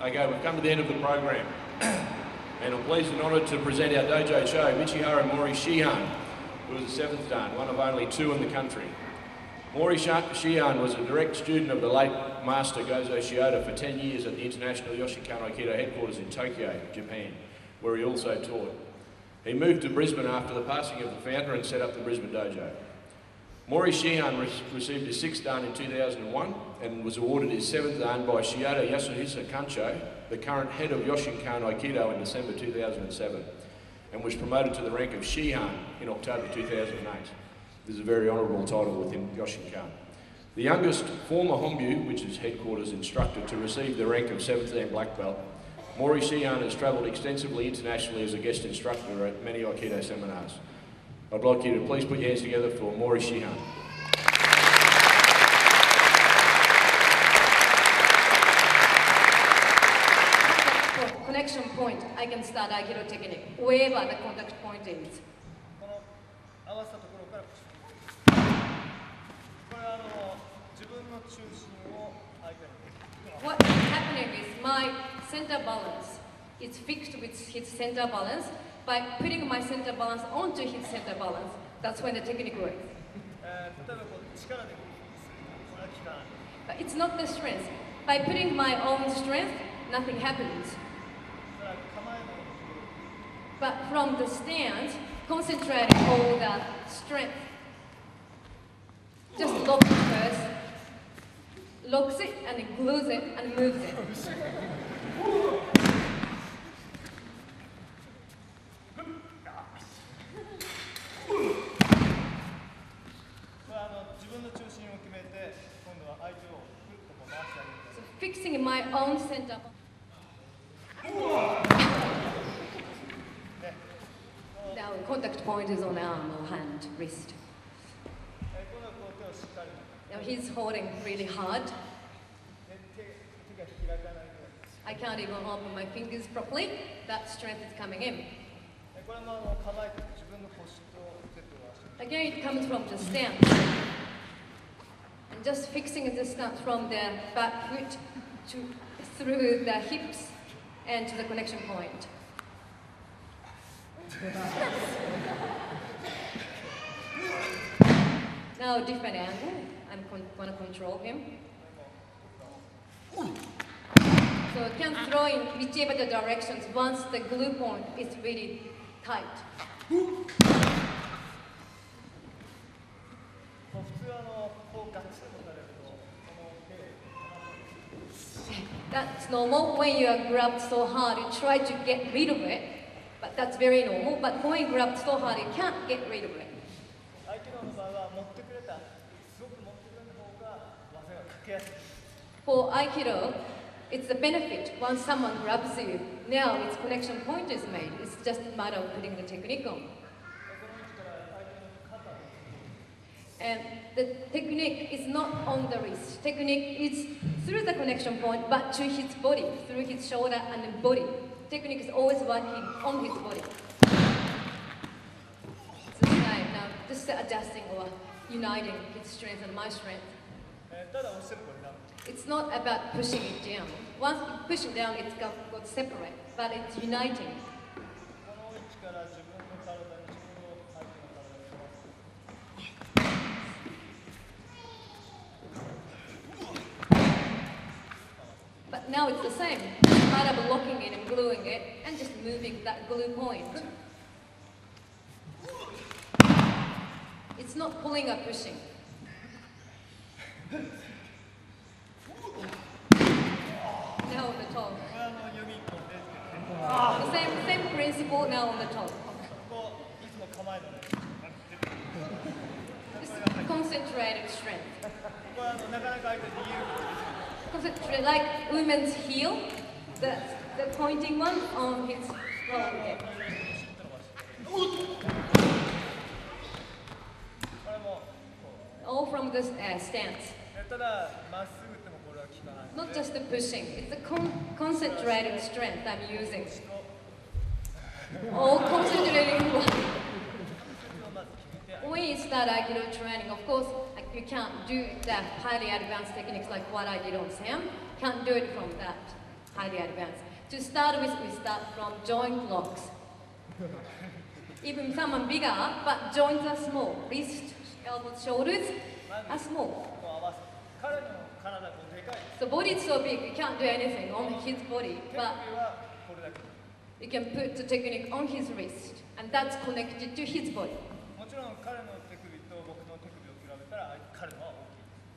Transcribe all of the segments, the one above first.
Okay, we've come to the end of the program. And I'm pleased and honoured to present our dojo show, Michihara Mori Shihan, who was a 7th dan, one of only 2 in the country. Mori Shihan was a direct student of the late master Gozo Shioda for 10 years at the International Yoshinkan Aikido headquarters in Tokyo, Japan, where he also taught. He moved to Brisbane after the passing of the founder and set up the Brisbane Dojo. Mori Shihan received his 6th dan in 2001 and was awarded his 7th dan by塩田剛三館長, the current head of Yoshinkan Aikido, in December 2007, and was promoted to the rank of Shihan in October 2008. This is a very honourable title within Yoshinkan. The youngest former Hombyu, which is headquarters instructor, to receive the rank of 7th dan black belt, Mori Shihan has travelled extensively internationally as a guest instructor at many Aikido seminars. I'd like you to please put your hands together for Mori Shihan. For connection point, I can start Aikido technique, wherever the contact point is. What's happening is my center balance is fixed with his center balance. By putting my center balance onto his center balance, that's when the technique works. But it's not the strength. By putting my own strength, nothing happens. But from the stance, concentrating all the strength, just lock it first, locks it and it glues it and moves it. So fixing my own center. Now contact point is on arm or hand, wrist. Now he's holding really hard. I can't even open my fingers properly. That strength is coming in. Again, it comes from the stance. And just fixing the stance from the back foot through the hips and to the connection point. Now different angle. I'm going to control him. So I can throw in whichever the directions once the glue point is really tight. That's normal. When you are grabbed so hard, you try to get rid of it, but that's very normal. But when you grabbed so hard, you can't get rid of it. For Aikido, it's the benefit once someone grabs you. Now its connection point is made. It's just a matter of putting the technique on. And the technique is not on the wrist. Technique is through the connection point, but to his body, through his shoulder and body. Technique is always working on his body. It's the same. Now, just adjusting or uniting his strength and my strength. It's not about pushing it down. Once you push it down, it's got separate, but it's uniting. But now it's the same. Part of locking it and gluing it, and just moving that glue point. It's not pulling or pushing. Now on the top. The same principle now on the top. Just concentrated strength. Concentrate like women's heel, the pointing one on his head. All from this stance. Not just the pushing, it's the concentrated strength I'm using. All concentrating one. When you start Aikido training, of course, you can't do the highly advanced techniques like what Aikido and Sam. Can't do it from that. highly advanced. To start with, we start from joint locks. Even someone bigger, but joints are small. Wrist, elbows, shoulders are small. So body is so big, you can't do anything on his body, but you can put the technique on his wrist, and that's connected to his body.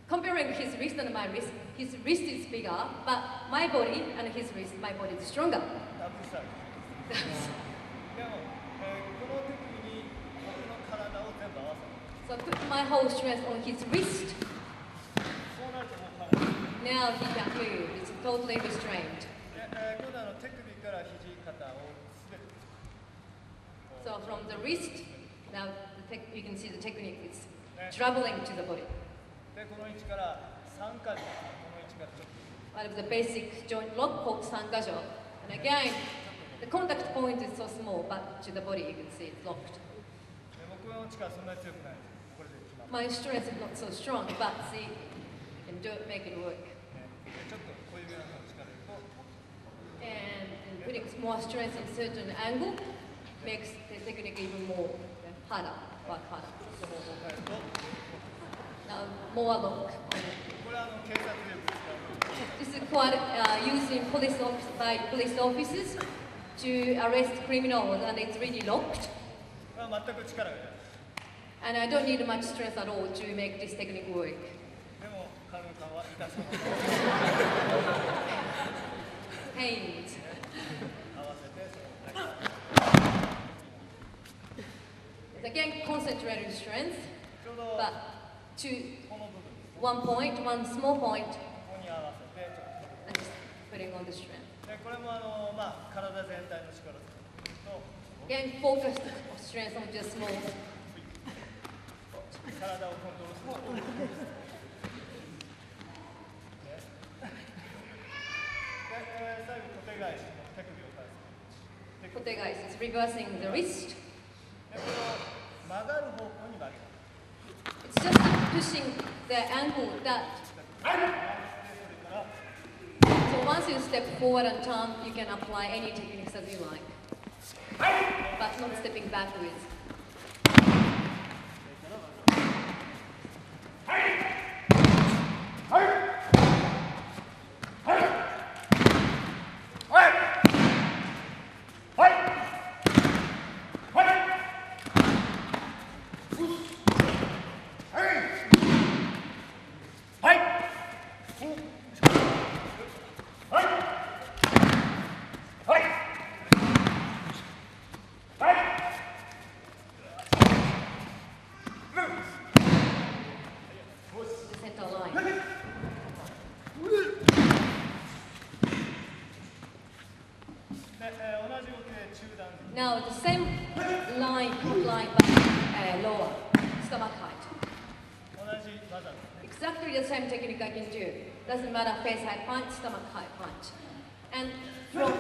Comparing his wrist and my wrist, his wrist is bigger, but my body and his wrist, my body is stronger. So I put my whole strength on his wrist. Now he can move, it's totally restrained. So from the wrist, now you can see the technique is traveling to the body. One of the basic joint lock called sangajo. And again, the contact point is so small, but to the body you can see it's locked. My strength is not so strong, but see, you can do it, make it work. And putting more strength in certain angle makes the technique even more harder, work harder. Now, more lock. This is quite used in by police officers to arrest criminals, and it's really locked. And I don't need much strength at all to make this technique work. Pains. Again, concentrated strength, but to one point, one small point, and just putting on the strength. Again, focused strength on just small. Kotegai is reversing the wrist. It's just pushing the ankle that. So once you step forward and turn, you can apply any techniques that you like, but not stepping backwards. Now the same line but lower, stomach height. Exactly the same technique I can do. Doesn't matter face height punch, stomach height punch. And from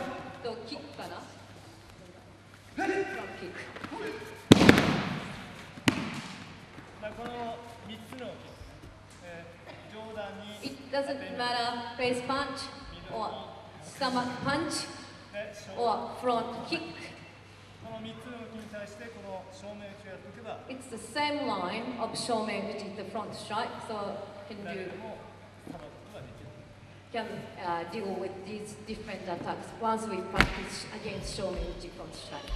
the kick, from kick. It doesn't matter face punch or stomach punch or front kick. It's the same line of shomen uchi, the front strike, so can deal with these different attacks once we practice against shomen uchi front strike.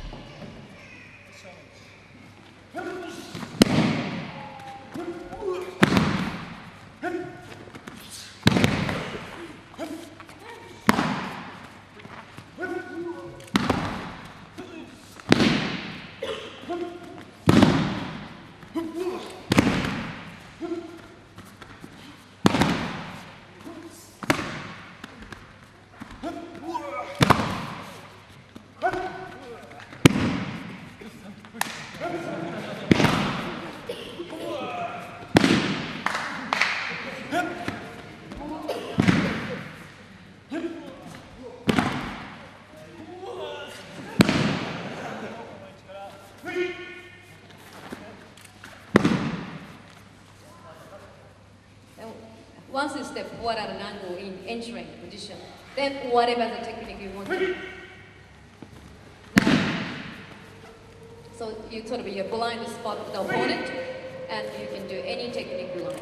Once you step forward at an angle in entering position, Then whatever the technique you want to do. So you sort of you blind spot the opponent, and you can do any technique you want.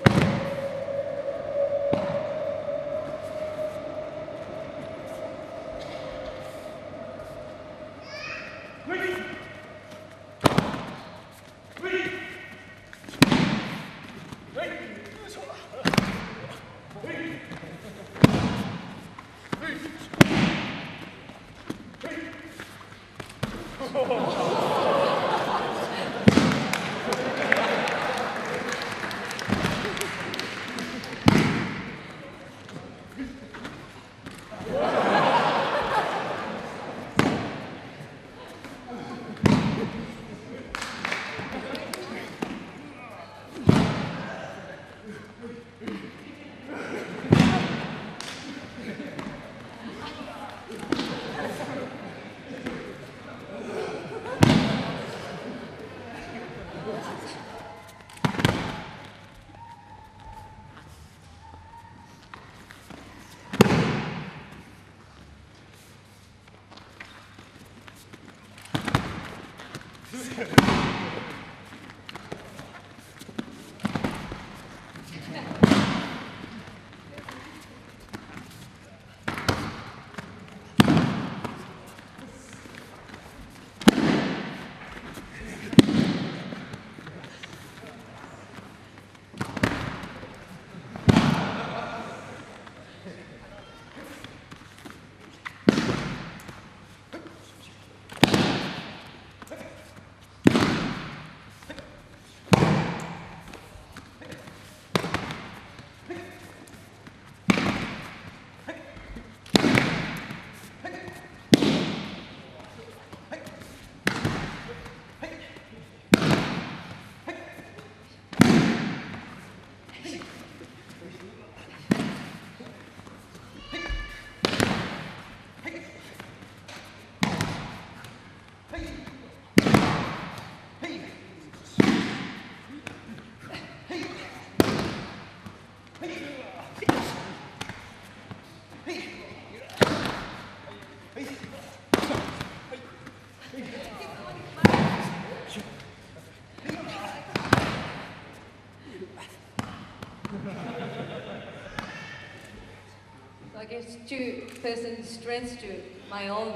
So I guess two persons' strengths to my own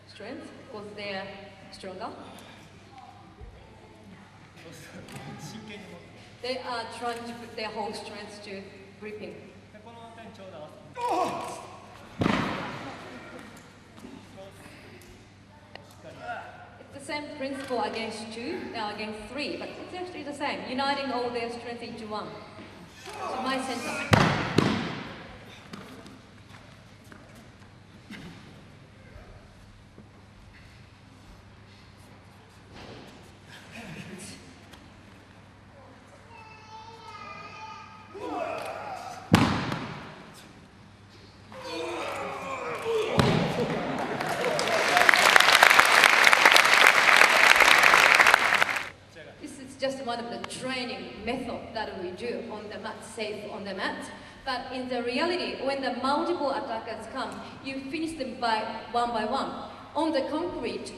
strength, because they are stronger. They are trying to put their whole strength to gripping. It's the same principle against two, now against three, but it's actually the same, uniting all their strength into one. So my center. Just one of the training method that we do on the mat, safe on the mat. But in the reality, when the multiple attackers come, you finish them by one. On the concrete,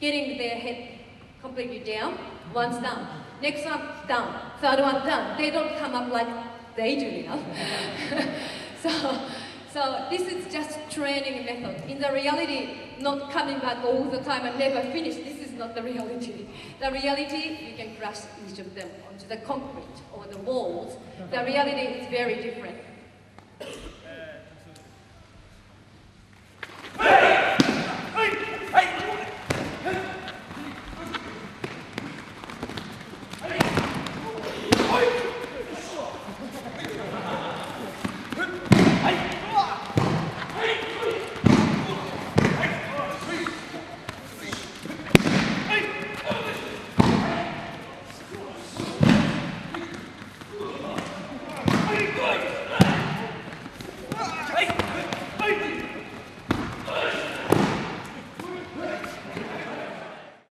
getting their head completely down, one's down, next one down, third one down. They don't come up like they do now. So this is just training method. In the reality, not coming back all the time and never finish, this is not the reality. The reality, you can crush each of them onto the concrete or the walls. The reality is very different.